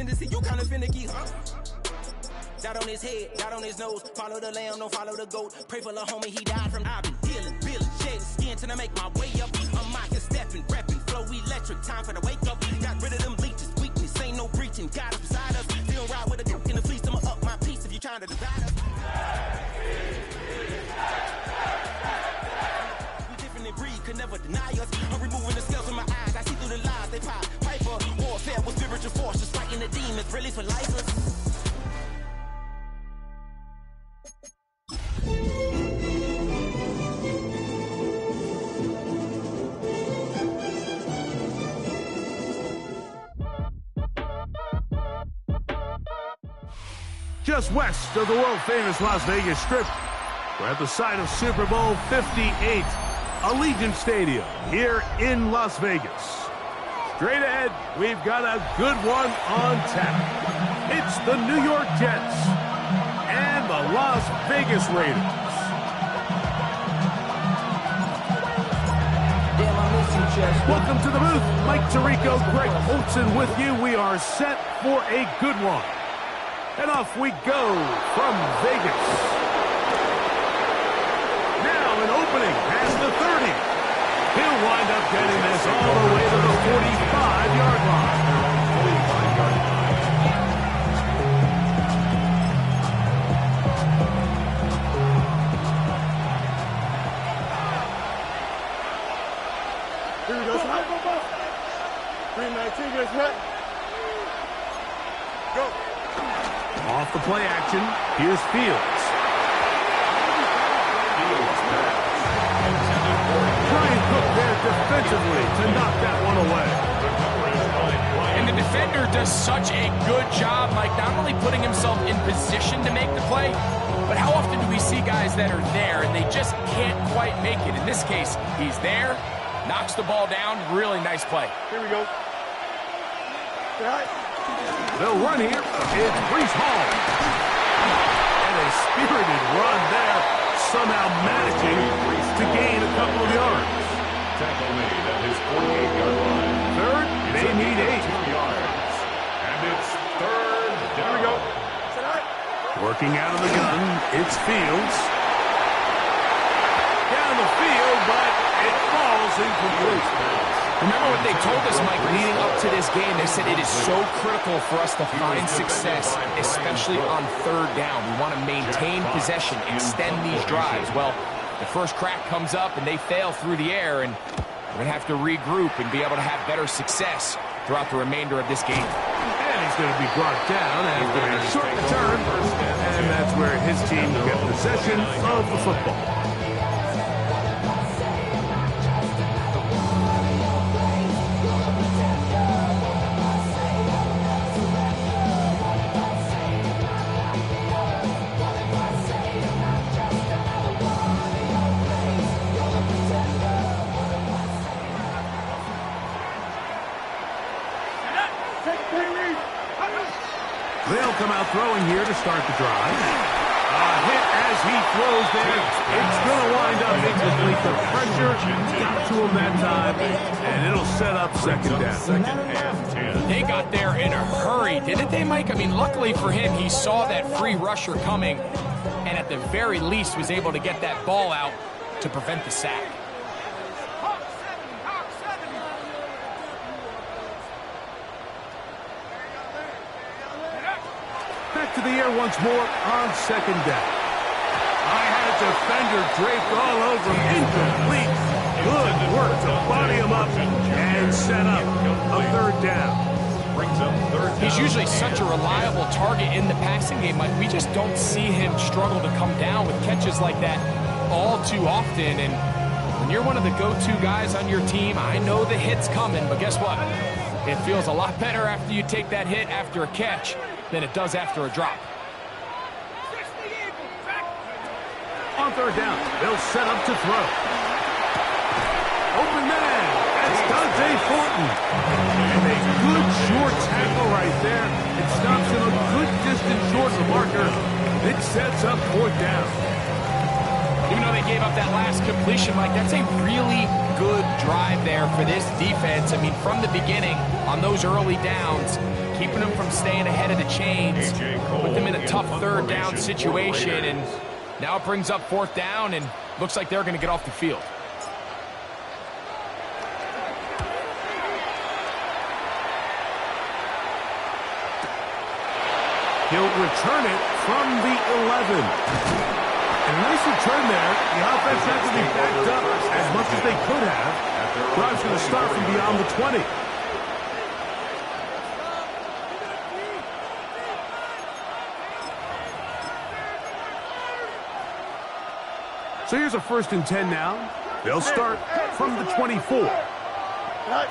tendency, you kind of finicky, huh? Dot on his head, dot on his nose. Follow the lamb, don't follow the goat. Pray for the homie, he died from. I've been healing, feeling, shedding skin till I make my way up. I'm mocking, stepping, repping, flow electric. Time for the wake up. Got rid of them leeches, weakness, ain't no breaching. God is beside us. Still ride with a duke in the fleece. I'ma up my piece if you trying to divide us. We different in breed, could never deny us. I'm removing the scales from my eyes. I see through the lies they pop. Piper, warfare with spiritual force, just fighting the demons, really for life. Just west of the world-famous Las Vegas Strip, we're at the site of Super Bowl 58, Allegiant Stadium, here in Las Vegas. Straight ahead, we've got a good one on tap. It's the New York Jets and the Las Vegas Raiders. Welcome to the booth. Mike Tirico, Greg Olson with you. We are set for a good one. And off we go from Vegas. Now an opening past the 30. He'll wind up getting this all the way to the 45-yard line. Here we go, Scott. 319, gets hit. Go. Off the play action, here's Fields. Brian Cook there defensively to knock that one away. And the defender does such a good job, Mike, not only putting himself in position to make the play, but how often do we see guys that are there and they just can't quite make it? In this case, he's there, knocks the ball down, really nice play. Here we go. They'll run here. It's Breece Hall. And a spirited run there, somehow managing to gain a couple of yards. Tackle made at his 48-yard line. Third, they need 8. 2 yards. And it's third down. Here we go. Working out of the gun, it's Fields. Down the field, but it falls incomplete. Remember what they told us, Mike, leading up to this game. They said it is so critical for us to find success, especially on third down. We want to maintain possession, extend these drives. Well, the first crack comes up and they fail through the air, and we're going to have to regroup and be able to have better success throughout the remainder of this game. And he's going to be brought down after a short return, and that's where his team will get possession of the football. They'll come out throwing here to start the drive. A hit as he throws there. It's going to wind up incomplete. The pressure got to him that time, and it'll set up second down. Second and 10. They got there in a hurry, didn't they, Mike? I mean, luckily for him, he saw that free rusher coming, and at the very least was able to get that ball out to prevent the sack. Back to the air once more on second down. I had a defender draped all over him. Incomplete. Good work to body him up and set up a third down. Brings up third down. He's usually such a reliable target in the passing game. Like, we just don't see him struggle to come down with catches like that all too often. And when you're one of the go-to guys on your team, I know the hit's coming, but guess what? It feels a lot better after you take that hit after a catch than it does after a drop. On third down, they'll set up to throw. Open man, that's Dante Thornton. And a good short tackle right there. It stops him a good distance short of the marker. It sets up fourth down. Even though they gave up that last completion, Mike, that's a really good drive there for this defense. I mean, from the beginning, on those early downs, keeping them from staying ahead of the chains, put them in a tough third down situation, and now it brings up fourth down, and looks like they're going to get off the field. He'll return it from the 11. And a nice return there. The offense had to be backed up as much as they could have. Drive's going to start from beyond the 20. So here's a 1st and 10 now. They'll start from the 24. They're going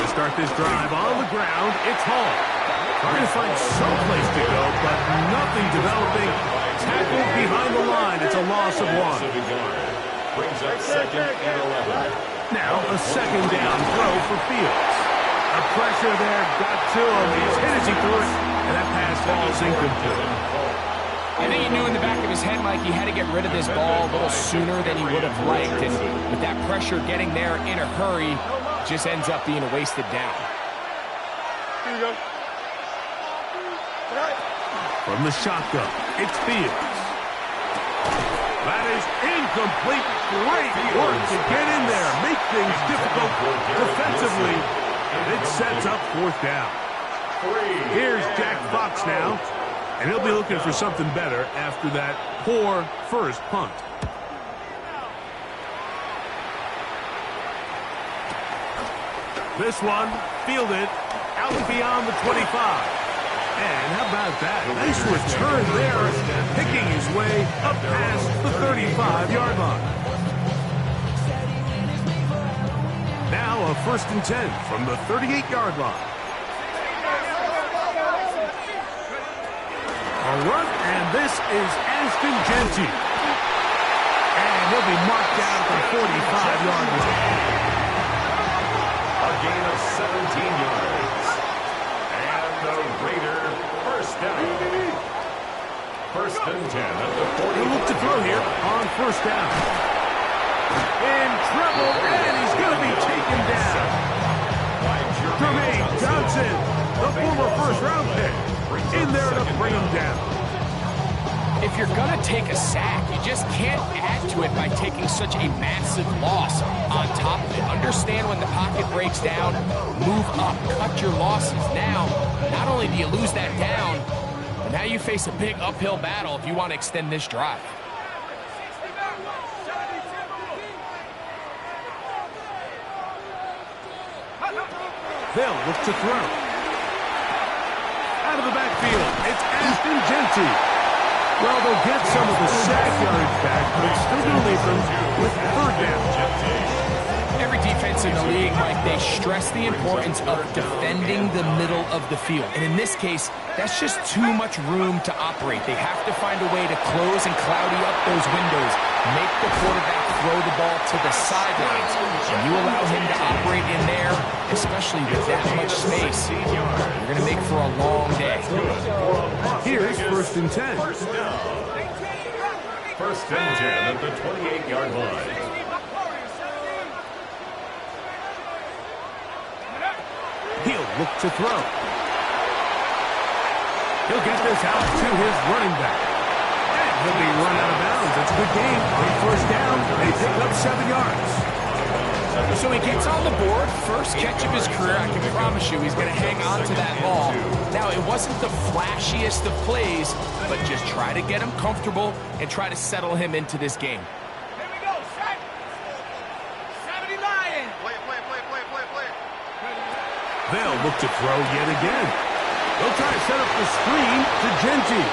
to start this drive on the ground. It's Hall. Trying to find some place to go, but nothing developing. Tackled behind the line. It's a loss of 1. Brings up 2nd and 11. Now a 2nd down throw for Fields. The pressure there got to him. He's hit as he threw it, and that pass falls incomplete. I think he knew in the back of his head, Mike, he had to get rid of this ball a little sooner than he would have liked. And with that pressure getting there in a hurry, it just ends up being a wasted down. Here you go. From the shotgun, it's Fields. That is incomplete. Great work to get in there, make things difficult defensively. And it sets up 4th down. Here's Jack Fox now, and he'll be looking for something better after that poor first punt. This one fielded out beyond the 25. And how about that? Nice return there, picking his way up past the 35-yard line. Now a 1st and 10 from the 38-yard line. A run, and this is Ashton Genty. And he'll be marked down at the 45-yard line. A gain of 17 yards. And the Raider first down. 1st and 10 at the 40. He'll look to throw here on 1st down. In trouble, and he's going to be taken down. Jermaine Johnson, the former 1st-round pick, in there to bring him down. If you're going to take a sack, you just can't add to it by taking such a massive loss on top of it. Understand when the pocket breaks down, move up, cut your losses. Now, not only do you lose that down, but now you face a big uphill battle if you want to extend this drive. They'll look to throw. Out of the backfield, it's Ashton Genty. Well, they'll get some of the sack yards back, but it's still going to leave them with 3rd down. Every defense in the league, Mike, they stress the importance of defending the middle of the field. And in this case, that's just too much room to operate. They have to find a way to close and cloudy up those windows, make the quarterback throw the ball to the sidelines. And you allow him to operate in there, especially with that much space, you're going to make for a long day. Here's 1st and 10. 1st and 10 at the 28-yard line. He'll look to throw. He'll get this out to his running back. And he'll be run out of bounds. It's a good game. On 1st down, they pick up 7 yards. So he gets on the board, first catch of his career. I can promise you he's going to hang on to that ball. Now, it wasn't the flashiest of plays, but just try to get him comfortable and try to settle him into this game. Here we go, set. 70 Lion. Play. They'll look to throw yet again. They'll try to set up the screen to Genty.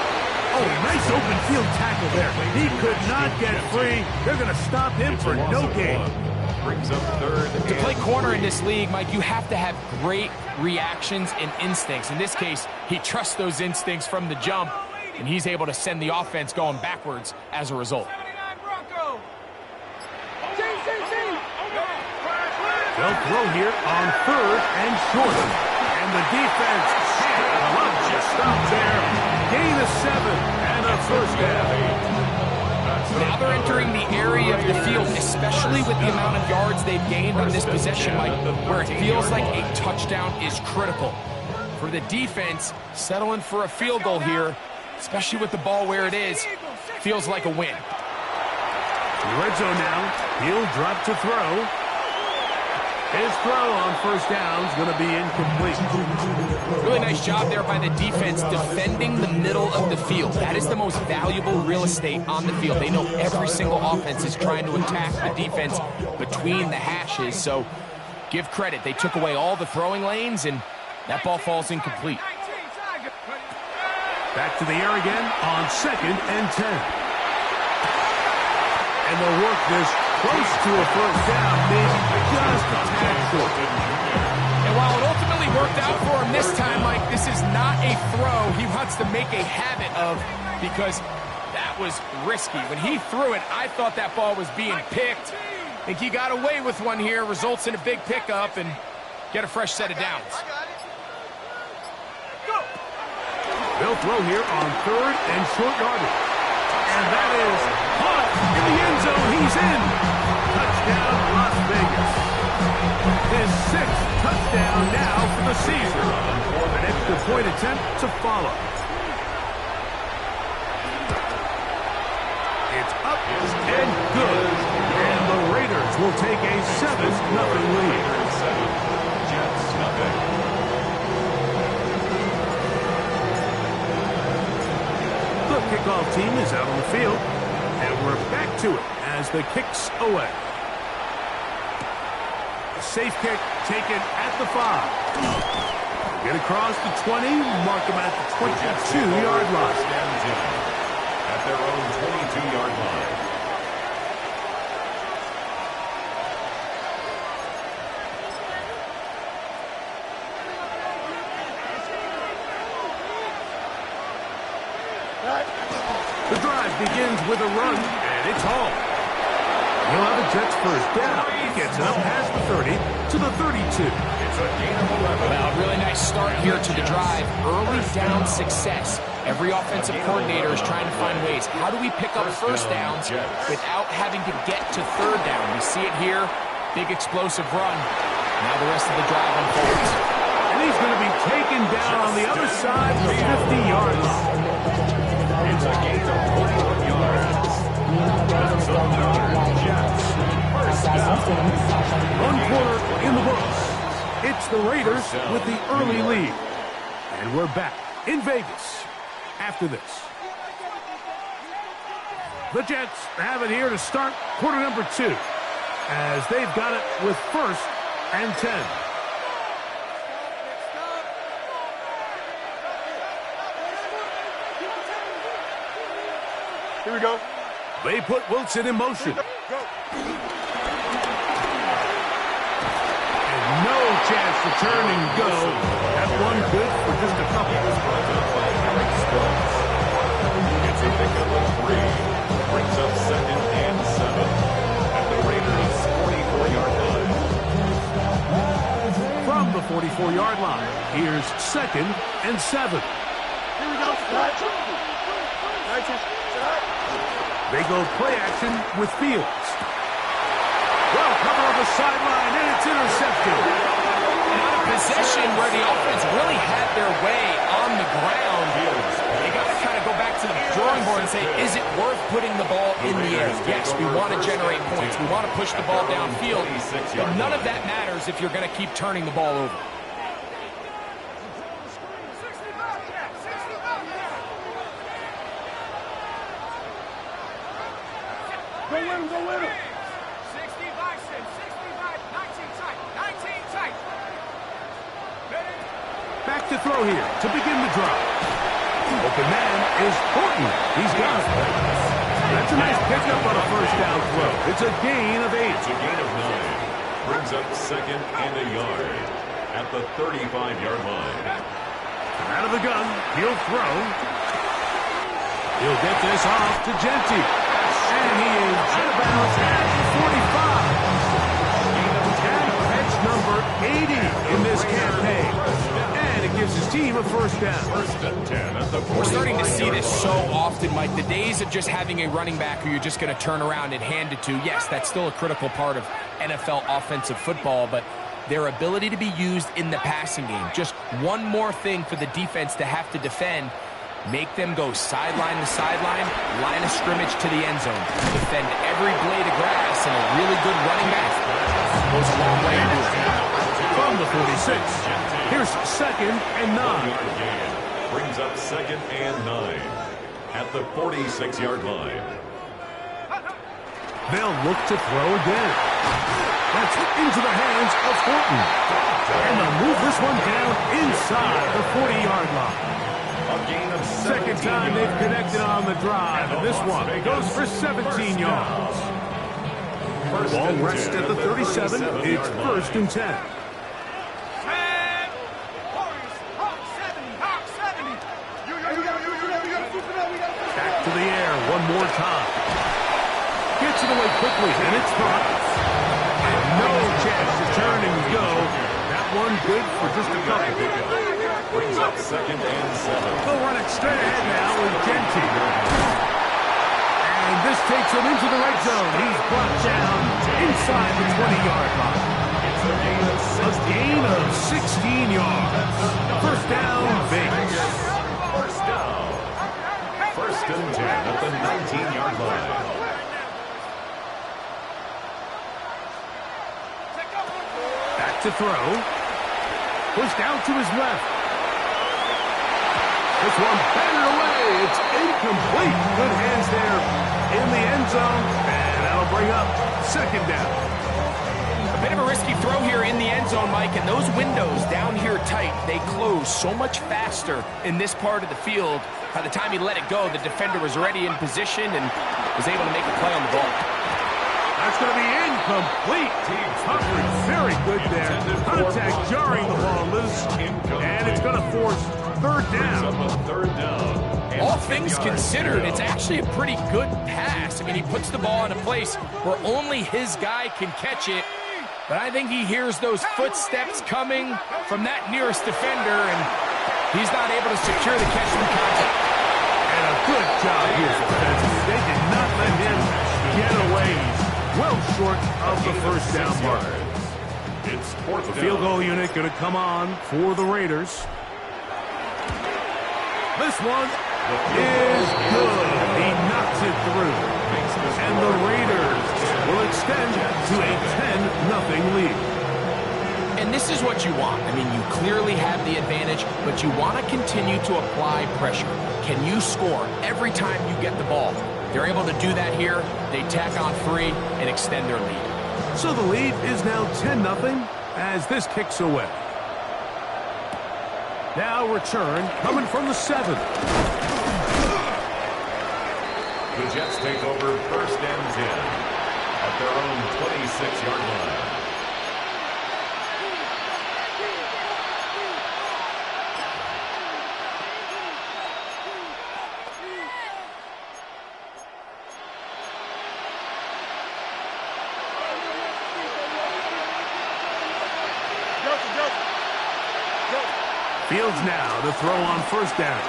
Oh, nice open field tackle there. He could not get free. They're going to stop him for no gain. Brings up 3rd. To play corner in this league, Mike, you have to have great reactions and instincts. In this case, he trusts those instincts from the jump, and he's able to send the offense going backwards as a result. They'll throw here on 3rd and short. And the defense can't stop there. Gain of 7 and a 1st down. Now they're entering the area of the field, especially with the amount of yards they've gained on this possession, Mike, where it feels like a touchdown is critical. For the defense, settling for a field goal here, especially with the ball where it is, feels like a win. In the red zone now, he'll drop to throw. His throw on first down is going to be incomplete. Really nice job there by the defense defending the middle of the field. That is the most valuable real estate on the field. They know every single offense is trying to attack the defense between the hashes, so give credit. They took away all the throwing lanes, and that ball falls incomplete. Back to the air again on 2nd and 10. And they'll work this close to a first down, maybe just a tad short. And while it ultimately worked out for him this time, Mike, this is not a throw he wants to make a habit of, because that was risky. When he threw it, I thought that ball was being picked. I think he got away with one here, results in a big pickup, and get a fresh set of downs. They'll throw here on 3rd and short yardage. And that is caught in the end zone. He's in. Touchdown, Las Vegas. His 6th touchdown now for the season. An extra point attempt to follow. It's up and good. And the Raiders will take a 7-0 lead. Jets nothing. The kickoff team is out on the field, and we're back to it as the kick's away. A safe kick taken at the 5. Get across the 20, mark them at the 22-yard line. At their own 22-yard line. The drive begins with a run, and it's home. He'll have a Jets first down. He gets it up past the 30 to the 32. It's a gain of 11. Well, really nice start here to the drive. Early down success. Every offensive coordinator is trying to find ways. How do we pick up first downs without having to get to 3rd down? We see it here. Big explosive run. Now the rest of the drive unfolds. And he's going to be taken down on the other side of the 50-yard line. It's a gain of 21 yards. That's another Jets first down. 1 quarter in the books. It's the Raiders with the early lead. And we're back in Vegas after this. The Jets have it here to start quarter number 2, as they've got it with 1st and 10. Here we go. They put Wilson in motion. Go. And no chance to turn and go. That one good for just a couple. It's a pickup of 3. Brings up 2nd and 7. At the Raiders' 44-yard line. From the 44-yard line, here's 2nd and 7. Here we go. They go play action with Fields. Well, cover on the sideline, and it's intercepted. And on a possession where the offense really had their way on the ground, they got to kind of go back to the drawing board and say, is it worth putting the ball in the air? Yes, we want to generate points. We want to push the ball downfield. But none of that matters if you're going to keep turning the ball over. Go with him, go with him. 60 by 6, 60 by 19 tight, 19 tight. Back to throw here to begin the drive. Open man is Horton. He's got it. That's a nice pickup on a first down throw. It's a gain of 8. It's a gain of 9. Brings up 2nd and a yard at the 35-yard line. Out of the gun, he'll throw. He'll get this off to Genty. And he is out of bounds at the 45. And catch number 80 in this campaign. And it that gives his team a first down. First and 10 at the 45. We're starting to see this so often, Mike. The days of just having a running back who you're just going to turn around and hand it to, yes, that's still a critical part of NFL offensive football, but their ability to be used in the passing game, just one more thing for the defense to have to defend, make them go sideline to sideline, line of scrimmage to the end zone. Defend every blade of grass, and a really good running back goes a long way to do it. From the 46, here's 2nd and 9. Brings up 2nd and 9 at the 46-yard line. They'll look to throw again. That's into the hands of Horton. And they'll move this one down inside the 40-yard line. A gain of Second time they've connected on the drive, and this one goes for 17 yards. Ball rests at the 37. It's 1st and 10. Back to the air one more time. Gets it away quickly, and it's caught. And no chance to turn and go. That one good for just a couple. Brings up 2nd and 7. They'll run it straight ahead now with Genty. And this takes him into the red zone. He's brought down inside the 20-yard line. It's a gain of 16 yards. First down, Vegas. First down. 1st and 10 at the 19-yard line. Back to throw. Pushed out to his left. This one batted away. It's incomplete. Good hands there in the end zone. And that'll bring up 2nd down. A bit of a risky throw here in the end zone, Mike, and those windows down here tight, they close so much faster in this part of the field. By the time he let it go, the defender was already in position and was able to make a play on the ball. That's going to be incomplete. Coverage very good there. Contact jarring the ball loose. And it's going to force 3rd down. All things considered, it's actually a pretty good pass. I mean, he puts the ball in a place where only his guy can catch it. But I think he hears those footsteps coming from that nearest defender, and he's not able to secure the catch from contact. And a good job here defensively. They did not let him get away. Well short of the first down mark. The field goal unit going to come on for the Raiders. This one is good. He knocks it through. And the Raiders will extend to a 10-0 lead. And this is what you want. I mean, you clearly have the advantage, but you want to continue to apply pressure. Can you score every time you get the ball? They're able to do that here. They tack on 3 and extend their lead. So the lead is now 10-0 as this kicks away. Now return coming from the 7. The Jets take over 1st and 10 at their own 26-yard line. Fields now to throw on 1st down.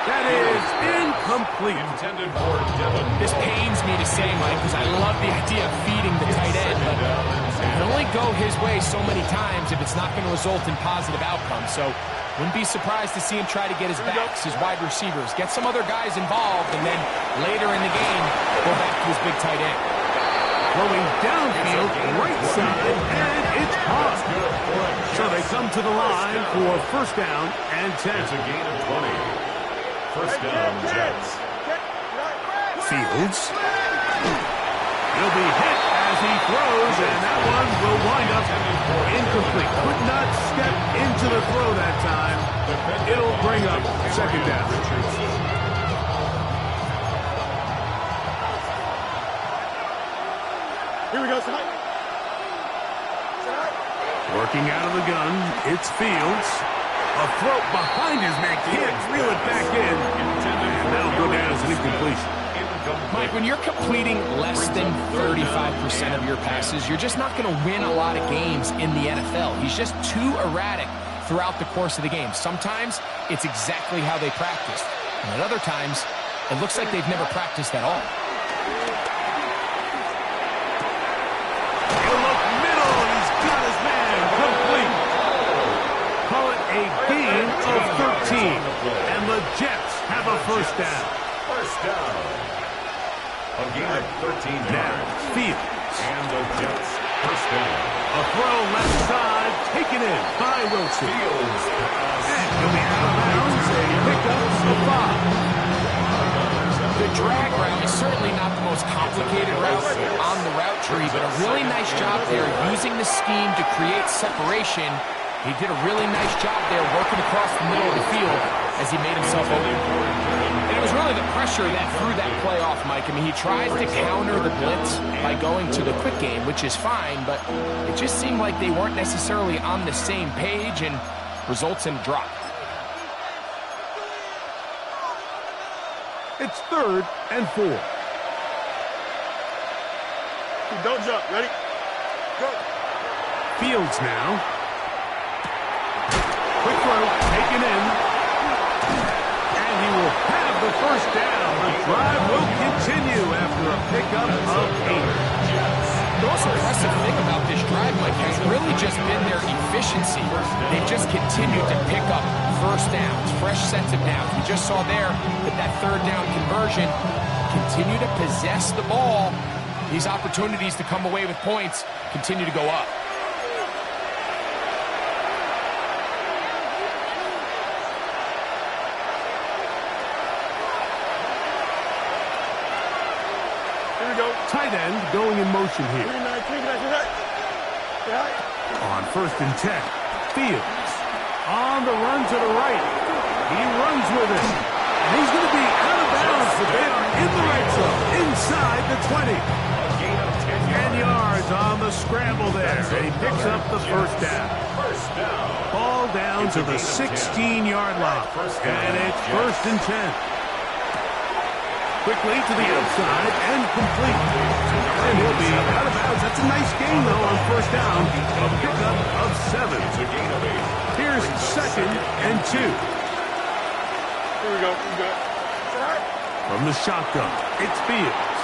That is incomplete. Intended for Devin. This pains me to say, Mike, because I love the idea of feeding the tight end, but it can only go his way so many times if it's not going to result in positive outcomes. So wouldn't be surprised to see him try to get his backs, his wide receivers, get some other guys involved, and then later in the game, go back to his big tight end. Throwing downfield, right side, and it's caught. So they come to the line for 1st down and 10. It's a gain of 20. 1st down, Jets. Fields. He'll be hit as he throws, and that one will wind up incomplete. Could not step into the throw that time. It'll bring up 2nd down. Here we go, tonight. Working out of the gun, it's Fields. A throw behind his man, can't reel it back in. And that'll go down as an incompletion. Mike, when you're completing less than 35% of your passes, you're just not going to win a lot of games in the NFL. He's just too erratic throughout the course of the game. Sometimes it's exactly how they practiced. And at other times, it looks like they've never practiced at all. He'll look middle. He's got his man. Complete. Call it a gain of 13. And the Jets have a first down. First down. A gain of 13 yards. Fields. And the Jets first down. A throw left side, taken in by Wilson. Fields pass. And he'll be out of bounds. A pickup of 5. The drag route is certainly not the most complicated route on the route tree, but a really nice job there using the scheme to create separation. He did a really nice job there working across the middle of the field as he made himself open. And it was really the pressure that threw that play off, Mike. I mean, he tries to counter the blitz by going to the quick game, which is fine, but it just seemed like they weren't necessarily on the same page and results in a drop. It's 3rd and 4. Don't jump. Ready? Go. Fields now. Quick throw, taken in. And he will have the first down. The drive will continue after a pickup of 8. The most impressive thing about this drive, Mike, has really just been their efficiency. They've just continued to pick up first downs, fresh sets of downs. We just saw there that 3rd down conversion, continue to possess the ball. These opportunities to come away with points continue to go up. Here we go. Tight end going in motion here. On 1st and 10, Fields on the run to the right. He runs with it. And he's going to be out of bounds, but they are in the right zone, inside the 20. A gain of 10 yards. 10 yards on the scramble there. And he picks up the first down. First down. Ball down to the 16-yard line. And it's 1st and 10. Quickly to the outside and complete. And he'll be out of bounds. That's a nice gain, though, on 1st down. A pickup of 7. It's a gain of 8. Here's 2nd and 2. Here we go. Here we go. From the shotgun, it's Fields.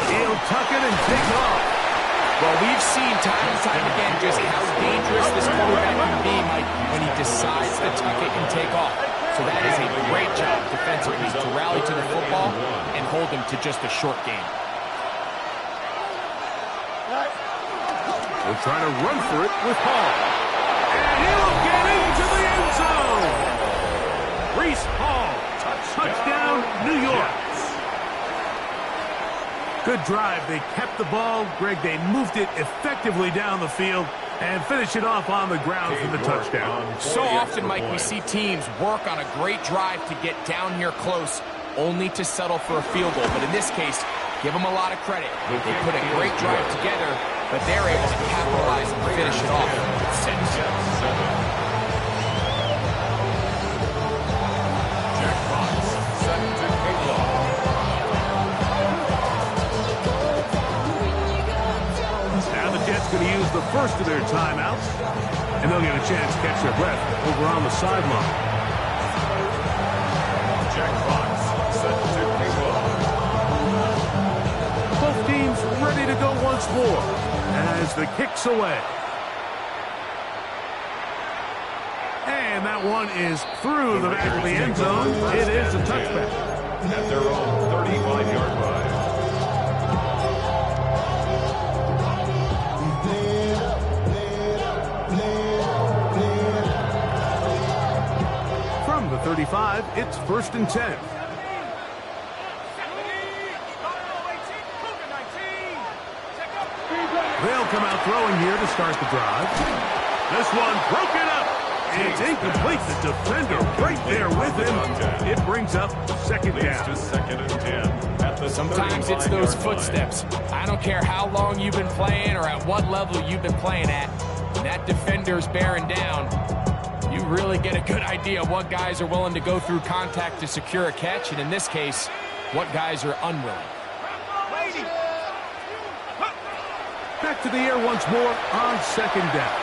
He'll tuck it and take off. Well, we've seen time and time again just how dangerous this quarterback can be, Mike, when he decides to tuck it and take off. So that is a great job defensively to rally to the football and hold him to just a short game. He'll try to run for it with Hall. And he'll get into the end zone. Reese Hall. Touchdown, New York. Good drive. They kept the ball. Greg, they moved it effectively down the field and finish it off on the ground for the touchdown. So often, Mike, we see teams work on a great drive to get down here close, only to settle for a field goal. But in this case, give them a lot of credit. They put a great drive together, but they're able to capitalize and finish it off with 6. Going to use the first of their timeouts, and they'll get a chance to catch their breath over on the sideline. Jack Fox set to kick off. Both teams ready to go once more as the kick's away. And that one is through the back of the end zone. It is a touchback. At their own 35-yard line. From the 35, it's 1st and 10. They'll come out throwing here to start the drive. This one broken up. It's incomplete. The defender right there with him. It brings up 2nd down. To 2nd and 10. Sometimes it's those footsteps. I don't care how long you've been playing or at what level you've been playing at. When that defender's bearing down, you really get a good idea of what guys are willing to go through contact to secure a catch, and in this case, what guys are unwilling. Back to the air once more on 2nd down.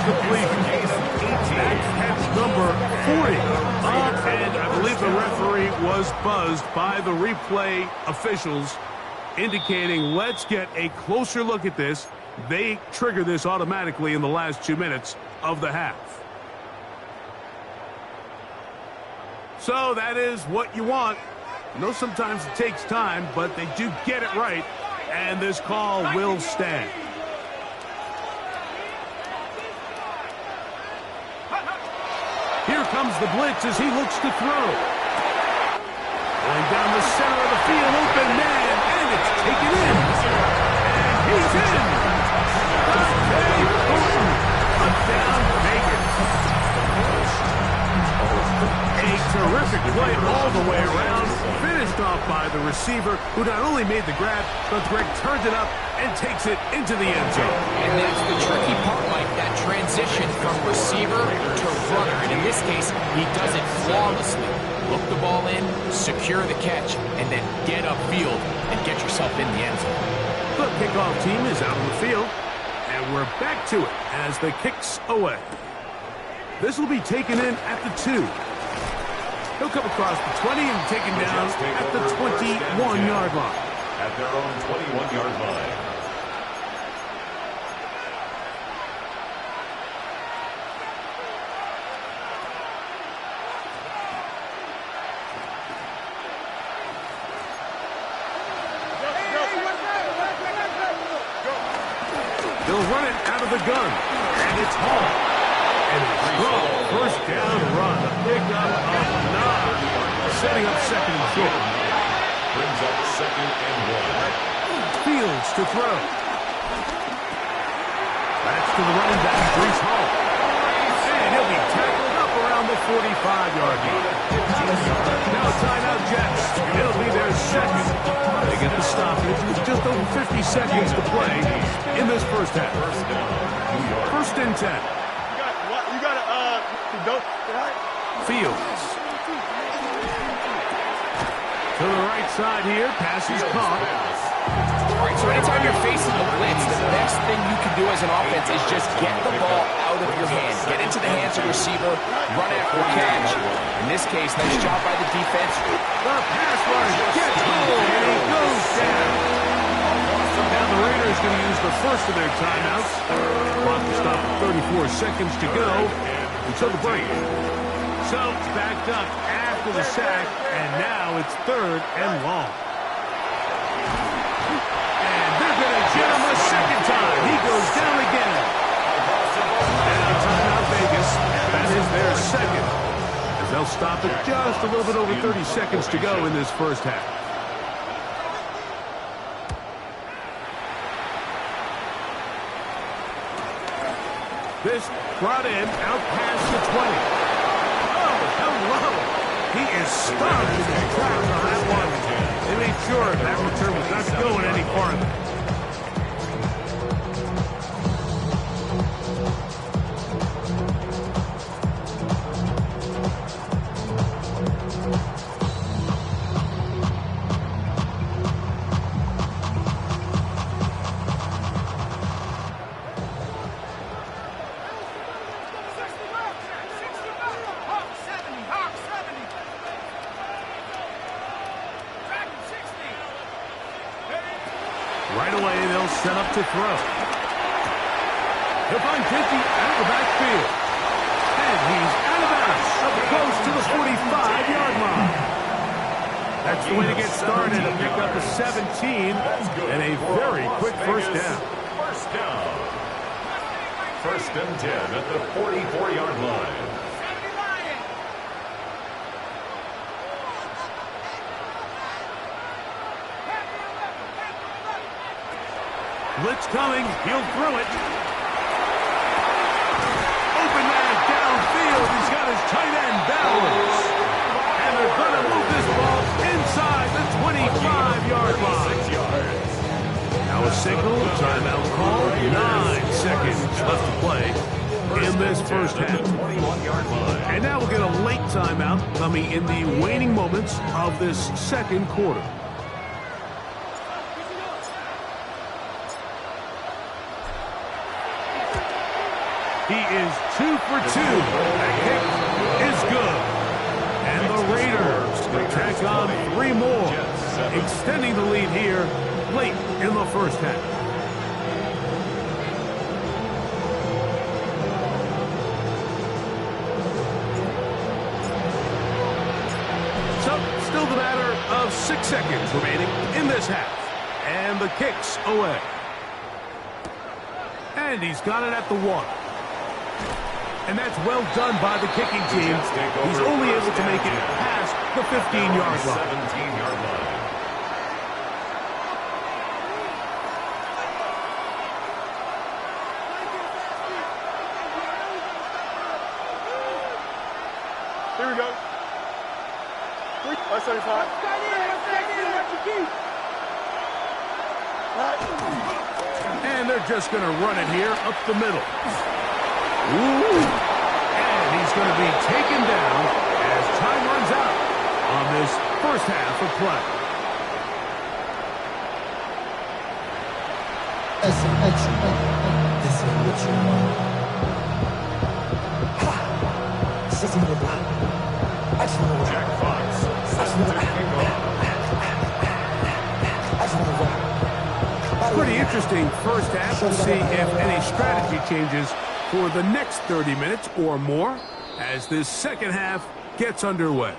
completion. That's number 40. And I believe the referee was buzzed by the replay officials, indicating let's get a closer look at this. They trigger this automatically in the last 2 minutes of the half. So that is what you want. I know sometimes it takes time, but they do get it right, and this call will stand. Here comes the blitz as he looks to throw. Going down the center of the field, open man, and it's taken in. And he's in. Touchdown, Vegas. A terrific play all the way around, finished off by the receiver, who not only made the grab, but Greg turns it up and takes it into the end zone. And that's the tricky part, Mike, that transition from receiver to runner. And in this case, he does it flawlessly. Look the ball in, secure the catch, and then get upfield and get yourself in the end zone. The kickoff team is out on the field, and we're back to it as the kick's away. This will be taken in at the 2. He'll come across the 20 and taken down at the 21-yard line. At their own 21-yard line. They'll run it out of the gun, and it's Hall. And it's strong. First down run, a pickup of 9, setting up second and short. Brings up second and 1. Fields to throw. That's to the running back, Brees Hall. And he'll be tackled up around the 45-yard line. Now timeout Jets. It'll be their second. They get the stoppage with just over 50 seconds to play in this first half. First and 10. You got to go. Fields. To the right side here. Pass is caught. All right, so anytime you're facing a blitz, the best thing you can do as an offense is just get the ball out of your hands. Get into the hands of the receiver, run after a catch. In this case, nice job by the defense. The pass rush gets home, and he goes down. Now the Raiders going to use the first of their timeouts. Clock to stop at 34 seconds to go until the break. So backed up after the sack, and now it's 3rd and long. And they're going to jam him a second time. He goes down again. And a timeout Vegas. That is their second. As they'll stop it just a little bit over 30 seconds to go in this first half. This brought in out past the 20. Oh, hello. He is stunned in his tracks on that one. They made sure that return was not going any farther. Right away, they'll set up to throw. He'll find 50 out of the backfield. And he's out of bounds, up close to the 45-yard line. That's the way to get started. A pick up to 17 and a very quick first down. First down. First and 10 at the 44-yard line. Blitz coming. He'll throw it. Open man downfield. He's got his tight end balance. And they're going to move this ball inside the 25-yard line. Now a signal, timeout call. 9 seconds left to play in this first half. And now we'll get a late timeout coming in the waning moments of this second quarter. He is 2 for 2. That kick is good. And the Raiders tack on 3 more, extending the lead here late in the first half. So, still the matter of 6 seconds remaining in this half. And the kick's away. And he's got it at the 1. And that's well done by the kicking team. He's only able to make it past the 15-yard line. 17-yard line. Here we go. 175. And they're just going to run it here up the middle. Ooh. And he's going to be taken down as time runs out on this first half of play. Jack Fox set to kick off. Pretty interesting first half. We'll see if any strategy changes for the next 30 minutes or more as this second half gets underway.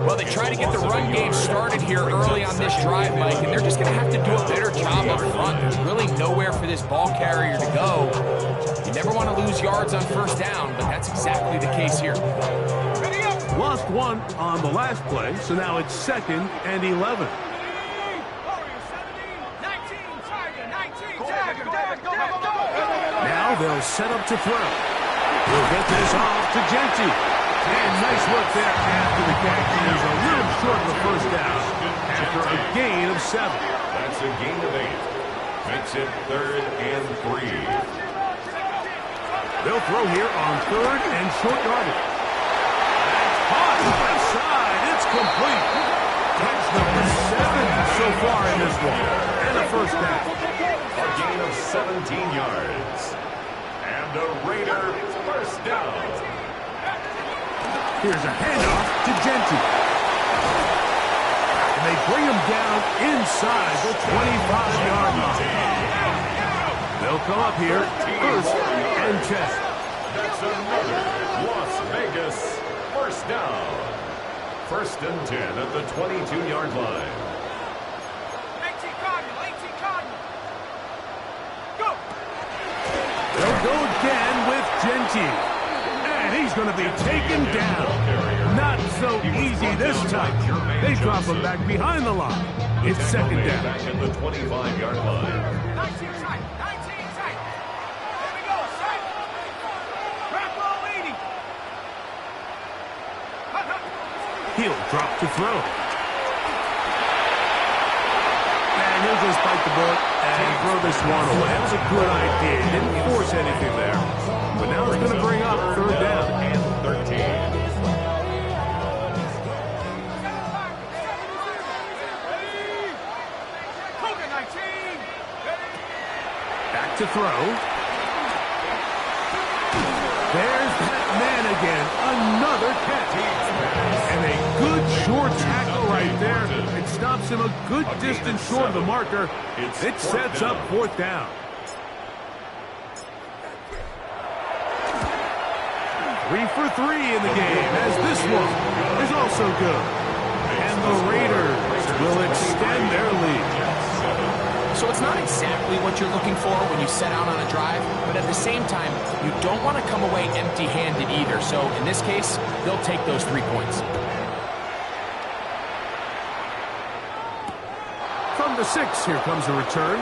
Well, they try to get the run game started here early on this drive, Mike, and they're just going to have to do a better job up front. There's really nowhere for this ball carrier to go. You never want to lose yards on first down, but that's exactly the case here. Lost 1 on the last play, so now it's 2nd and 11. Now they'll set up to throw. We'll get this off to Genty. And nice work there after the catch. He's a little short of the first down after a gain of 7. That's a gain of 8. Makes it 3rd and 3. They'll throw here on 3rd and short yardage. That's caught left side. It's complete. Catch number 7 so far in this one. And a first down. A gain of 17 yards. And a Raider first down. Here's a handoff to Genty. And they bring him down inside the 25-yard line. They'll come up here 1st and 10. That's another Las Vegas first down. 1st and 10 at the 22-yard line. 18 Cardinal. Go! They'll go again with Genty. And he's going to be taken down. Not so easy this time. They drop him back behind the line. It's 2nd down. Back at the 25-yard line. 19 tight. There we go, set. Grab ball leading. He'll drop to throw. And he'll just bite the bullet and throw this one away. That was a good idea. Didn't force anything there. But now it's going to bring up 3rd down. And 13. Back to throw. There's that man again. Another catch. And a good short tackle right there. It stops him a good distance short of the marker. It sets up 4th down. 3 for 3 in the game, as this one is also good. And the Raiders will extend their lead. So it's not exactly what you're looking for when you set out on a drive, but at the same time, you don't want to come away empty-handed either. So in this case, they'll take those 3 points. From the 6, here comes a return.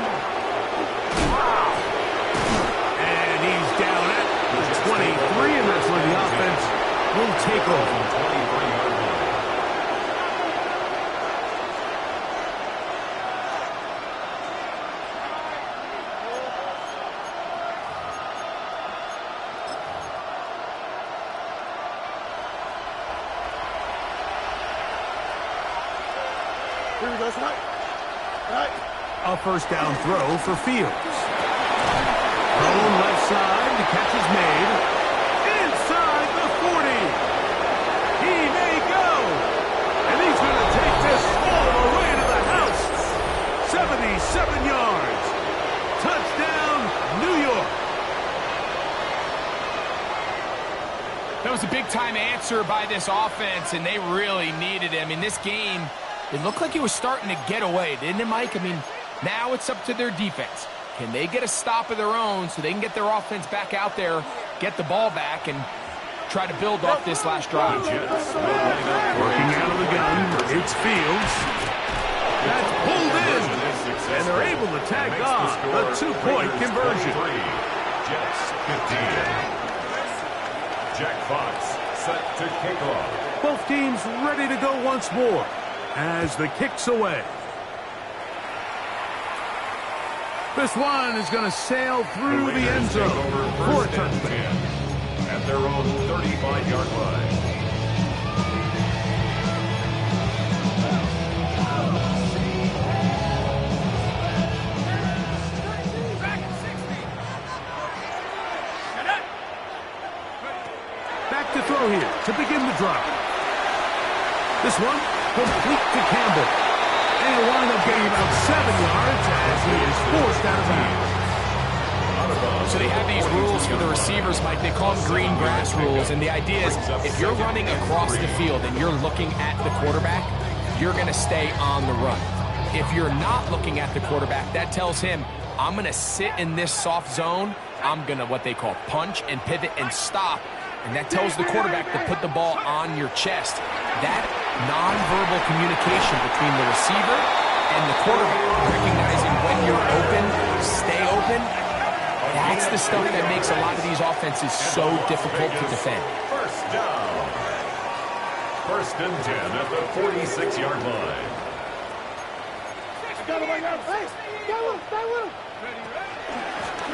take over. Here we go, right. Right. A first down throw for Fields. Thrown left side, the catch is made. Inside the 40. He may go. And he's going to take this all the way to the house. 77 yards. Touchdown, New York. That was a big-time answer by this offense, and they really needed it. I mean, this game, it looked like it was starting to get away, didn't it, Mike? I mean, now it's up to their defense. Can they get a stop of their own so they can get their offense back out there, get the ball back, and try to build off this last drive? Working out of the gun, it's Fields. That's pulled in, and they're able to tag on a two-point conversion. Jets 15. Jack Fox set to kick off. Both teams ready to go once more as the kick's away. This one is going to sail through the end zone for a touchdown. At their own 35-yard line. Back to throw here to begin the drive. This one complete to Campbell. And he'll wind up getting about 7 yards as he is forced out of bounds. So they have these rules for the receivers, Mike. They call them green grass rules. And the idea is if you're running across the field and you're looking at the quarterback, you're going to stay on the run. If you're not looking at the quarterback, that tells him, I'm going to sit in this soft zone. I'm going to what they call punch and pivot and stop. And that tells the quarterback to put the ball on your chest. That nonverbal communication between the receiver and the quarterback, recognizing when you're open, stay open, that's the stuff that makes a lot of these offenses so difficult to defend. First down. First and 10 at the 46-yard line.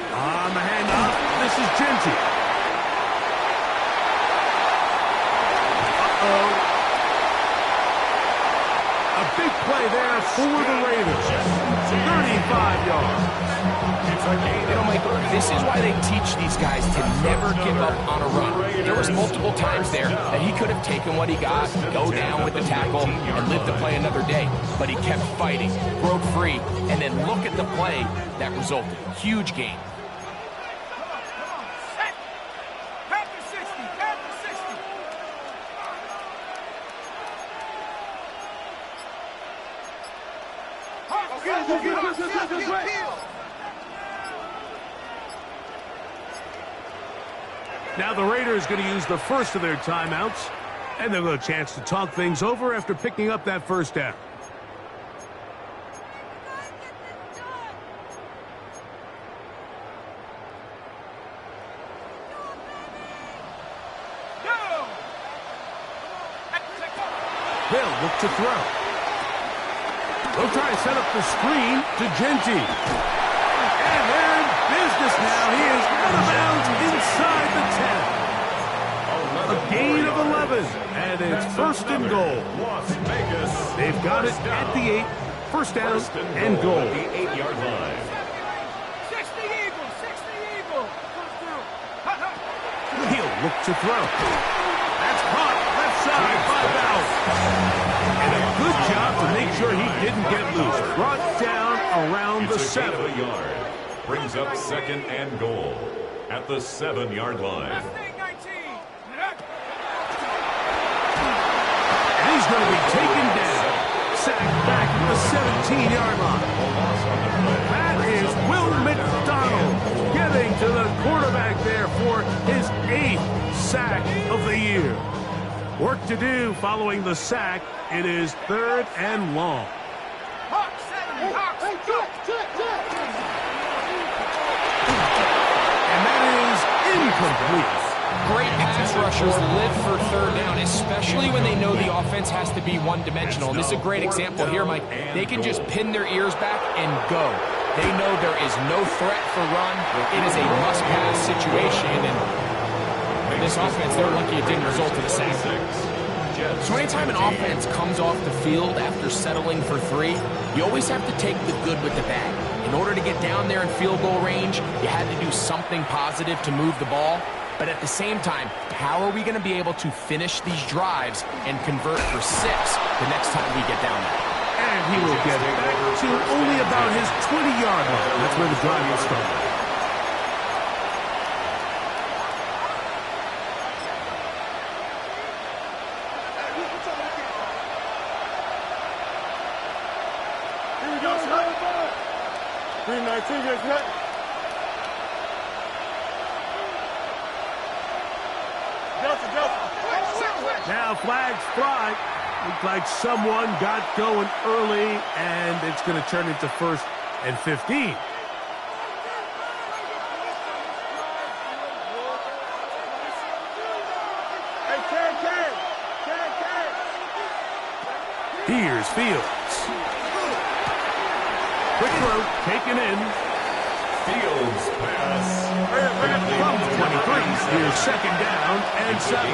On the handoff, this is Genty. A big play there for the Raiders. 35 yards. You know, Mike, this is why they teach these guys to never give up on a run. There was multiple times there that he could have taken what he got, go down with the tackle, and live to play another day. But he kept fighting, broke free, and then look at the play that resulted. Huge game. Now the Raiders going to use the first of their timeouts, and they'll get a chance to talk things over after picking up that first down. They'll look to throw. They'll try to set up the screen to Genty. And they're in business now. He is out of bounds inside the 10. A gain of 11. And it's first and goal. Las Vegas. They've got it at the 8. First down and goal. At the 8-yard line. 60 Eagle, 60 Eagle. He'll look to throw. That's caught left side by Bowers. And a good job to make sure he didn't get loose. Brought down around the 7. A yard. Brings up second and goal at the 7-yard line. And he's going to be taken down. Sacked back at the 17-yard line. That is Will McDonald getting to the quarterback there for his 8th sack of the year. Work to do following the sack. It is 3rd and long. And that is incomplete. Great pass rushers live for third down, especially when they know the offense has to be one-dimensional. And this is a great example here, Mike. They can just pin their ears back and go. They know there is no threat for run. It is a must-pass situation, and this offense, they're lucky it didn't result in a sack. So anytime an offense comes off the field after settling for 3, you always have to take the good with the bad. In order to get down there in field goal range, you had to do something positive to move the ball. But at the same time, how are we going to be able to finish these drives and convert for 6 the next time we get down there? And he will get back to only about his 20-yard line. That's where the drive will start. Here we go, son. 319, yes, right. Now flags fly. Looks like someone got going early, and it's going to turn into 1st and 15. Here's Fields. Quick throw, taken in. Fields pass. From the 23, here's 2nd down and 7.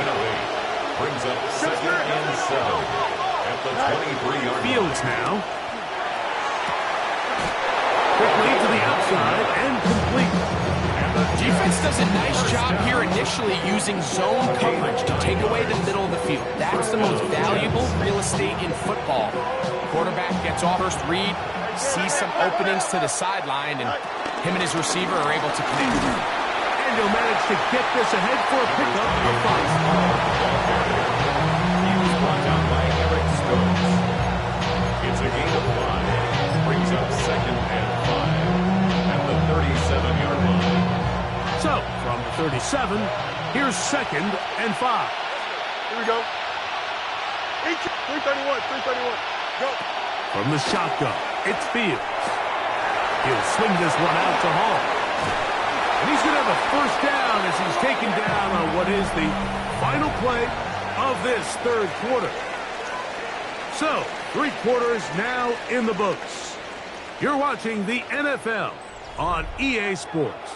Brings up 2nd and 7 at the 23-yard line. Fields now. Quickly to the outside and complete. Defense does a nice job here initially using zone coverage to take away the middle of the field. That's the most valuable real estate in football. Quarterback gets off first read, sees some openings to the sideline, and him and his receiver are able to connect. And he'll manage to get this ahead for a pickup of 5. He was brought down by Eric Stokes. It's a gain of 5. Brings up 2nd and 5 at the 37-yard line. So, from the 37, here's 2nd and 5. Here we go. 331, 331. Go. From the shotgun, it's Fields. He'll swing this one out to Hall. And he's going to have a 1st down as he's taken down on what is the final play of this 3rd quarter. So, 3 quarters now in the books. You're watching the NFL on EA Sports.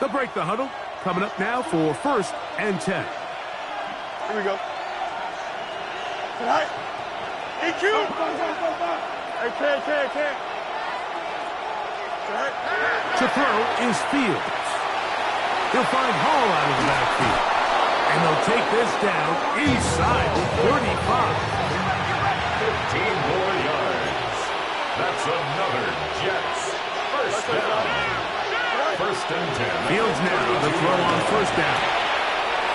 They'll break the huddle. Coming up now for 1st and 10. Here we go. All right. EQ. Hey, can't. All right. To throw is Fields. He'll find Hall out of the backfield. And they'll take this down inside the 35. 15 more yards. That's another Jets 1st down. 1st and 10. Fields now to throw on 1st down.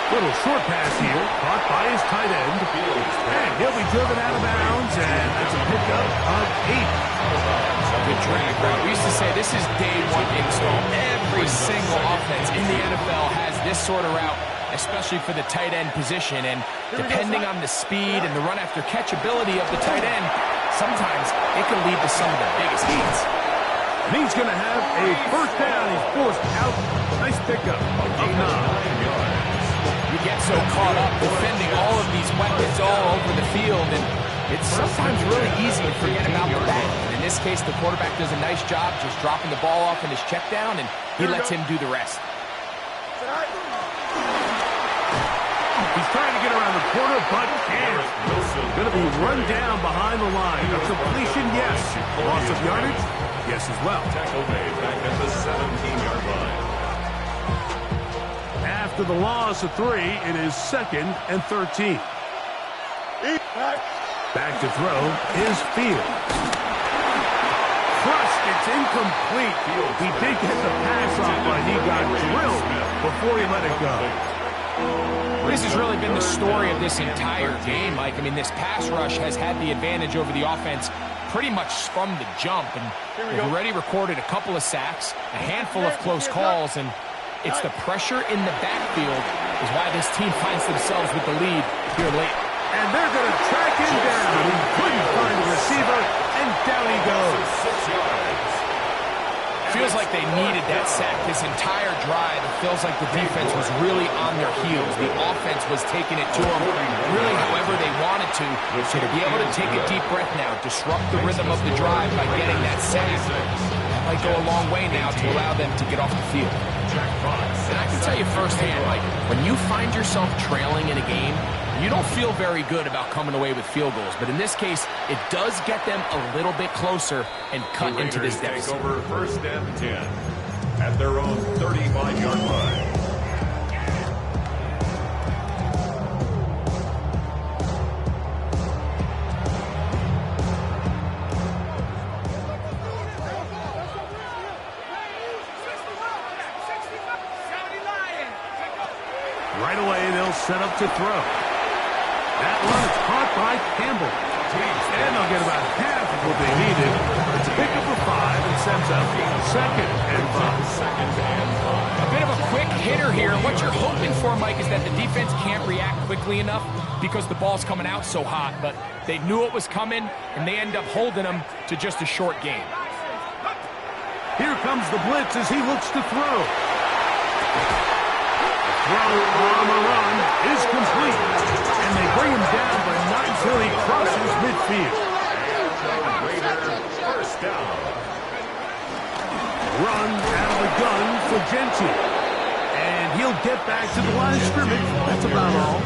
Little short pass here, caught by his tight end. And he'll be driven out of bounds, and that's a pickup of 8. Good drag route. We used to say this is day 1 install. Every single offense in the NFL has this sort of route, especially for the tight end position. And depending on the speed and the run after catch ability of the tight end, sometimes it can lead to some of the biggest gains. And he's going to have a 1st down. He's forced out. Nice pickup of 9. You get so caught up defending all of these weapons all over the field, and it's sometimes really easy to forget about the back. And in this case, the quarterback does a nice job just dropping the ball off in his check down, and he lets him do the rest. He's trying to get around the corner, but can't. Going to be run down behind the line. A completion, yes. Loss of yardage, yes as well. Tackle made back at the 17-yard line. After the loss of 3, it is 2nd and 13. Back to throw is Fields. Crushed, it's incomplete. He did get the pass off, but he got drilled before he let it go. This has really been the story of this entire game, Mike. I mean, this pass rush has had the advantage over the offense pretty much from the jump, and they've already recorded a couple of sacks, a handful of close calls, and it's the pressure in the backfield is why this team finds themselves with the lead here late. And they're going to track him down. He couldn't find the receiver, and down he goes. 6 yards. Feels like they needed that sack this entire drive. It feels like the defense was really on their heels. The offense was taking it to them really however they wanted to. So to be able to take a deep breath now, disrupt the rhythm of the drive by getting that sack, that might go a long way now to allow them to get off the field. And I can tell you firsthand, Mike, when you find yourself trailing in a game, you don't feel very good about coming away with field goals. But in this case, it does get them a little bit closer and cut into this deficit. Take over 1st and 10 at their own 35-yard line. Right away, they'll set up to throw. That run is caught by Campbell. And they'll get about half of what they needed. It's a pickup of 5 and sends up 2nd and 5. A bit of a quick hitter here. What you're hoping for, Mike, is that the defense can't react quickly enough because the ball's coming out so hot. But they knew it was coming, and they end up holding them to just a short game. Here comes the blitz as he looks to throw. Throw on the run is complete, and they bring him down, but not until he crosses midfield. First down. Run out of the gun for Gentry, and he'll get back to the line of scrimmage. That's about all.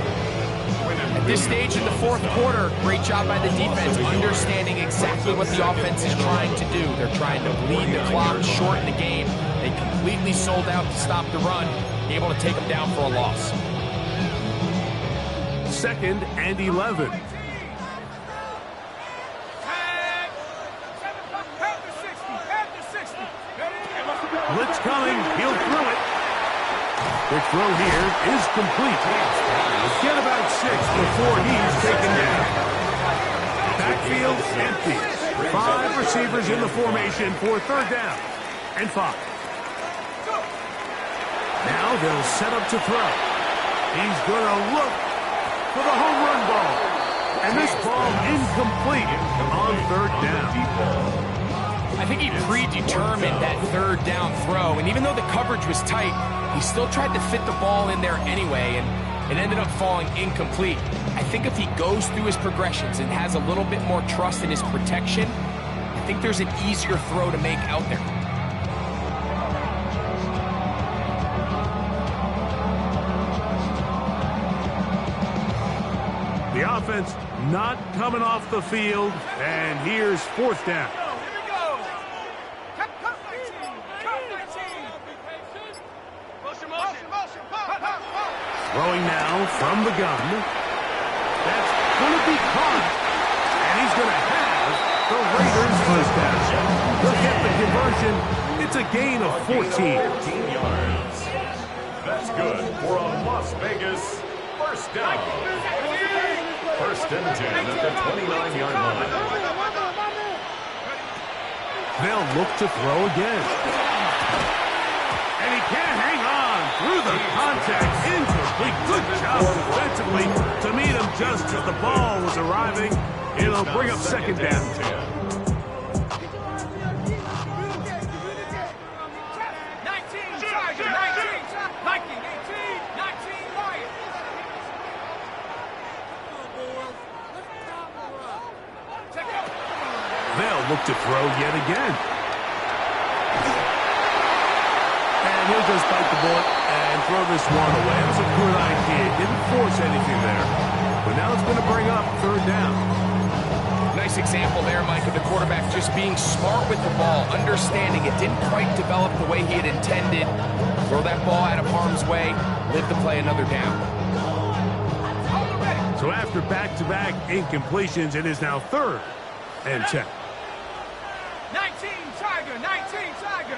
At this stage in the 4th quarter, great job by the defense, understanding exactly what the offense is trying to do. They're trying to bleed the clock, shorten the game. They completely sold out to stop the run, able to take them down for a loss. 2nd and 11. Blitz coming. He'll throw it. The throw here is complete. He'll get about 6 before he's taken down. Backfield empty. 5 receivers in the formation for 3rd down and 5. Now they'll set up to throw. He's going to look for the home run ball. And this ball incomplete on 3rd down. I think he predetermined that 3rd down throw, and even though the coverage was tight, he still tried to fit the ball in there anyway, and it ended up falling incomplete. I think if he goes through his progressions and has a little bit more trust in his protection, I think there's an easier throw to make out there. The offense not coming off the field, and here's 4th down. Throwing now from the gun. That's going to be caught, and he's going to have the Raiders' 1st down. They'll get the conversion. It's a gain of 14. 14 yards. That's good for a Las Vegas 1st down. 1st and 10 at the 29-yard line. They'll look to throw again. And he can't hang on through the contact. Incomplete. Good job defensively to meet him just as the ball was arriving. It'll bring up 2nd down. 19 Tiger, 19 Viking, 18, 19 Lion. They'll look to throw yet again. And he'll just bite the bullet and throw this one away. It was a good idea. Didn't force anything there. But now it's going to bring up 3rd down. Nice example there, Mike, of the quarterback just being smart with the ball, understanding it didn't quite develop the way he had intended. Throw that ball out of harm's way, live to play another down. So after back-to-back incompletions, it is now 3rd and 10. 19 Tiger, 19 Tiger.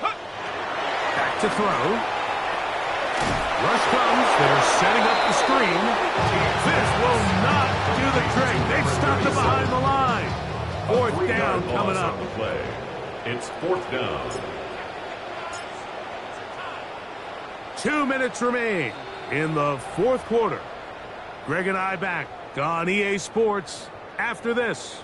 Back to throw. Rush comes. They're setting up the screen. This will not do the trick. They've stopped it behind the line. 4th down coming up. It's 4th down. 2 minutes remain in the 4th quarter. Greg and I back on EA Sports after this.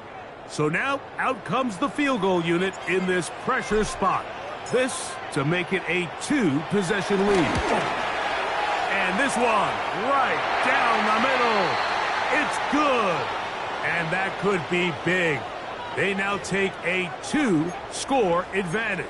So now, out comes the field goal unit in this pressure spot. This to make it a 2-possession lead. And this one, right down the middle. It's good. And that could be big. They now take a 2-score advantage.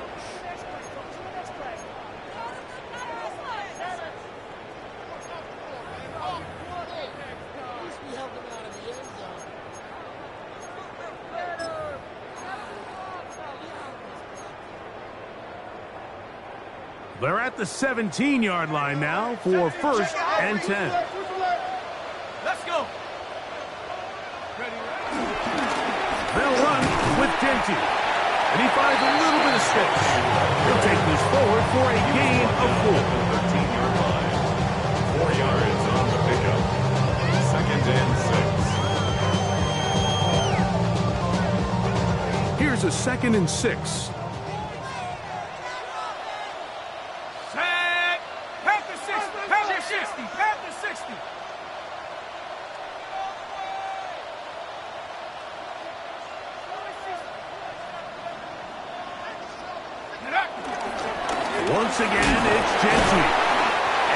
They're at the 17-yard line now for 1st and 10. Let's go. They'll run with Genty. And he finds a little bit of space. He'll take this forward for a gain of 4. 13-yard line. 4 yards on the pickup. 2nd and 6. Here's a 2nd and 6. Once again, it's Genty.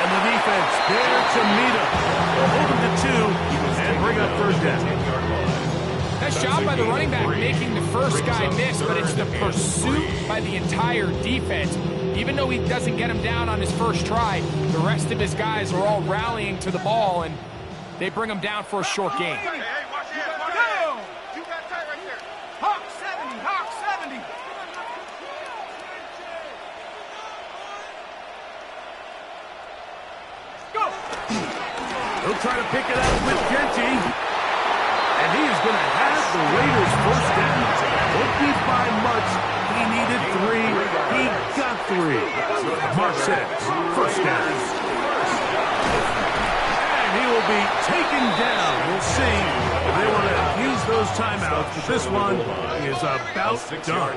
And the defense there to meet him. They'll hold him to 2 and bring up 3rd down. Nice job by the running back making the first guy miss, but it's the pursuit by the entire defense. Even though he doesn't get him down on his first try, the rest of his guys are all rallying to the ball, and they bring him down for a short gain. Hey, watch it. You got tight right there. Hawk 70, Hawk 70. Go. He'll try to pick it up with Genty. And he is going to have the Raiders first down. Won't be by much. He needed 3. He got 3. Mark says, first down. And he will be taken down. We'll see if they want to use those timeouts. But this one is about done.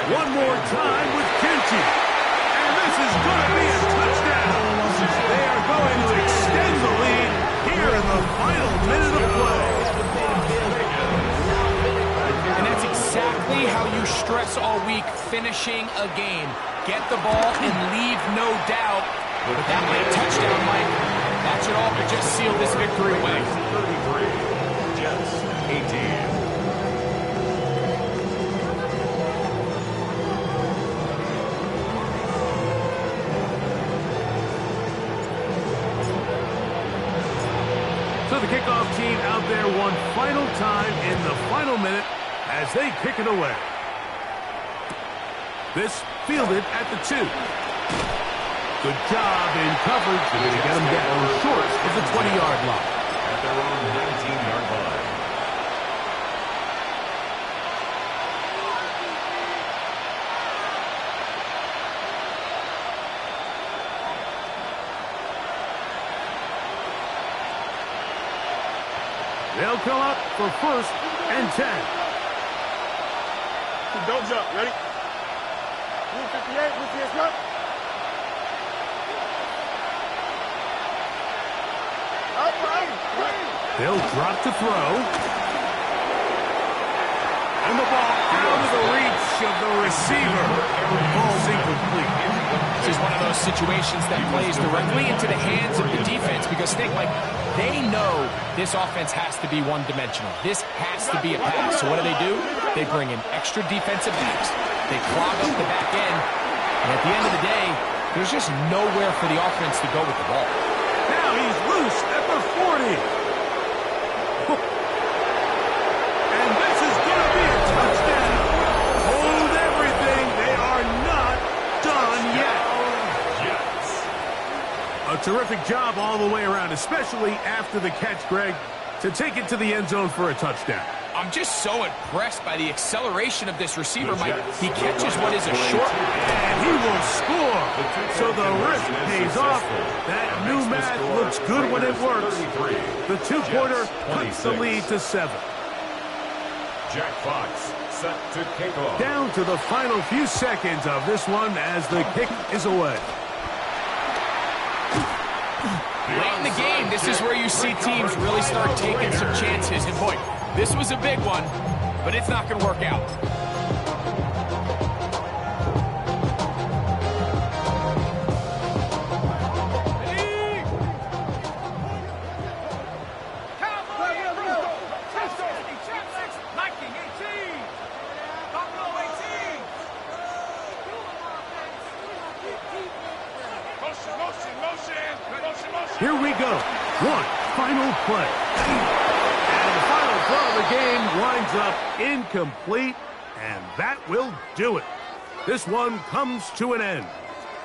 One more time with Genty. And this is going to be a touchdown. They are going to extend the lead here in the final minute of play. And that's exactly how you stress all week finishing a game. Get the ball and leave no doubt. But that late touchdown, Mike, that should all but just seal this victory away. 33, Jets 18. So the kickoff team out there one final time in the final minute as they kick it away. This fielded at the 2. Good job in coverage. They're going to get them down short of the 20-yard line. At their own 19-yard line. They'll come up for 1st and 10. Don't jump. Ready? 58, push your jump. They'll drop to throw. And the ball out of the reach of the receiver. Ball's incomplete. This is one of those situations that plays directly into the hands of the defense because think like they know this offense has to be one-dimensional. This has to be a pass. So what do? They bring in extra defensive backs. They clog up the back end. And at the end of the day, there's just nowhere for the offense to go with the ball. Now he's loose at the 40. And this is going to be a touchdown. Hold everything. They are not done yet. A terrific job all the way around, especially after the catch, Greg, to take it to the end zone for a touchdown. I'm just so impressed by the acceleration of this receiver, Mike. He catches what is a short. And he will score. So the risk pays off. That new math looks good when it works. The 2-pointer cuts the lead to 7. Jack Fox set to kick off. Down to the final few seconds of this one as the kick is away. Late in the game, this is where you see teams really start taking some chances. And boy, this was a big one, but it's not going to work out. Here we go. One final play. And the final throw of the game winds up incomplete, and that will do it. This one comes to an end.